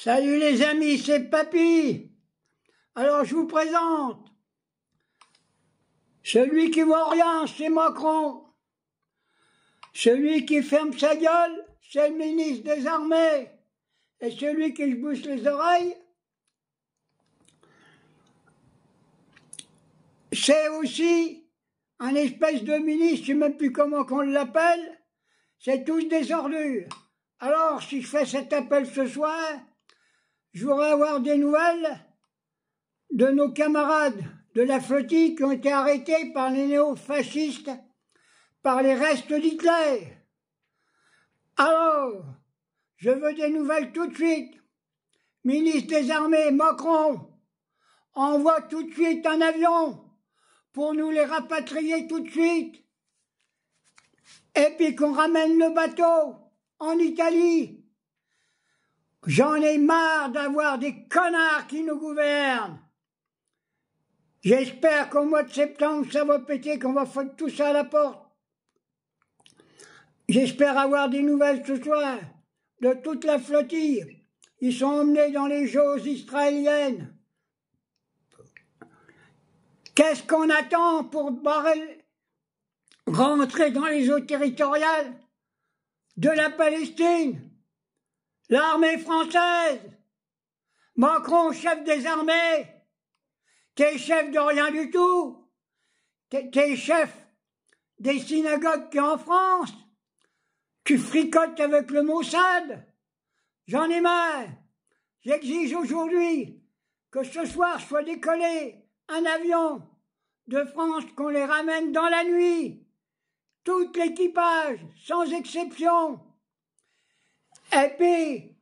Salut les amis, c'est Papy. Alors je vous présente. Celui qui voit rien, c'est Macron. Celui qui ferme sa gueule, c'est le ministre des Armées. Et celui qui se bouche les oreilles, c'est aussi un espèce de ministre, je ne sais même plus comment qu'on l'appelle. C'est tous des ordures. Alors, si je fais cet appel ce soir, je voudrais avoir des nouvelles de nos camarades de la flottille qui ont été arrêtés par les néo-fascistes, par les restes d'Hitler. Alors, je veux des nouvelles tout de suite. Ministre des Armées, Macron, envoie tout de suite un avion pour nous les rapatrier tout de suite. Et puis qu'on ramène le bateau en Italie. J'en ai marre d'avoir des connards qui nous gouvernent. J'espère qu'au mois de septembre, ça va péter, qu'on va foutre tout ça à la porte. J'espère avoir des nouvelles ce soir de toute la flottille. Ils sont emmenés dans les choses israéliennes. Qu'est-ce qu'on attend pour rentrer dans les eaux territoriales de la Palestine? L'armée française, Macron, chef des armées, t'es chef de rien du tout, t'es chef des synagogues qui en France, tu fricotes avec le Mossad, j'en ai marre. J'exige aujourd'hui que ce soir soit décollé un avion de France, qu'on les ramène dans la nuit, tout l'équipage, sans exception. Et puis,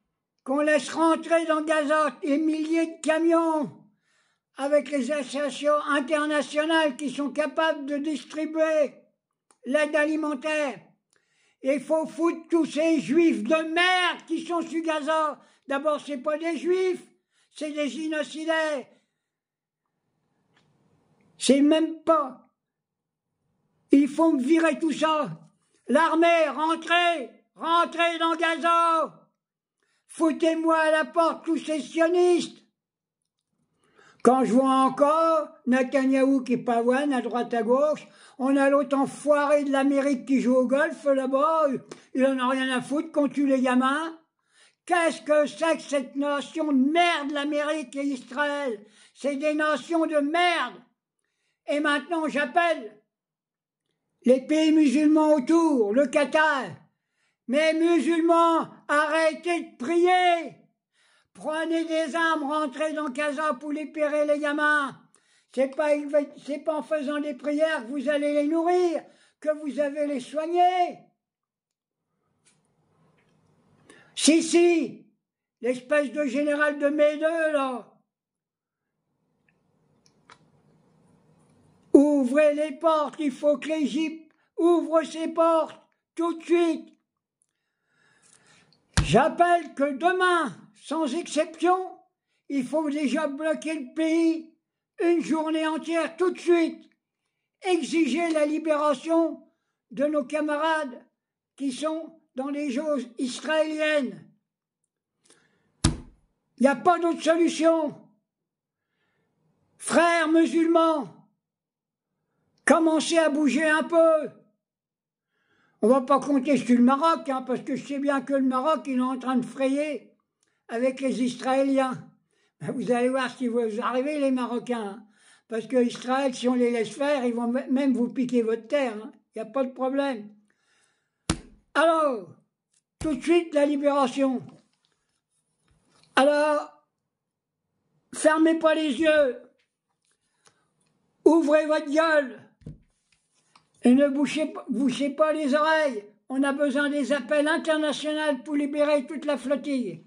qu'on laisse rentrer dans Gaza des milliers de camions avec les associations internationales qui sont capables de distribuer l'aide alimentaire. Il faut foutre tous ces juifs de merde qui sont sur Gaza. D'abord, c'est pas des juifs, c'est des génocidaires. C'est même pas. Il faut virer tout ça. L'armée, rentrez dans Gaza. Foutez-moi à la porte tous ces sionistes. Quand je vois encore Netanyahou qui pavoine à droite à gauche, on a l'autre enfoiré de l'Amérique qui joue au golf là-bas, il en a rien à foutre qu'on tue les gamins. Qu'est-ce que c'est que cette nation de merde, l'Amérique et Israël? C'est des nations de merde. Et maintenant j'appelle les pays musulmans autour, le Qatar. Mais musulmans, arrêtez de prier. Prenez des armes, rentrez dans Gaza pour libérer les gamins. C'est pas en faisant des prières que vous allez les nourrir, que vous allez les soigner. Si, l'espèce de général de Médeux, là. Ouvrez les portes, il faut que l'Égypte ouvre ses portes, tout de suite. J'appelle que demain, sans exception, il faut déjà bloquer le pays une journée entière tout de suite. Exiger la libération de nos camarades qui sont dans les choses israéliennes. Il n'y a pas d'autre solution. Frères musulmans, commencez à bouger un peu. On ne va pas compter sur le Maroc, hein, parce que je sais bien que le Maroc, il est en train de frayer avec les Israéliens. Ben, vous allez voir ce qui va vous arriver, les Marocains. Hein, parce que Israël, si on les laisse faire, ils vont même vous piquer votre terre. Il n'y a pas de problème. Alors, tout de suite, la libération. Alors, fermez pas les yeux. Ouvrez votre gueule. Et ne bouchez pas les oreilles. On a besoin des appels internationaux pour libérer toute la flottille.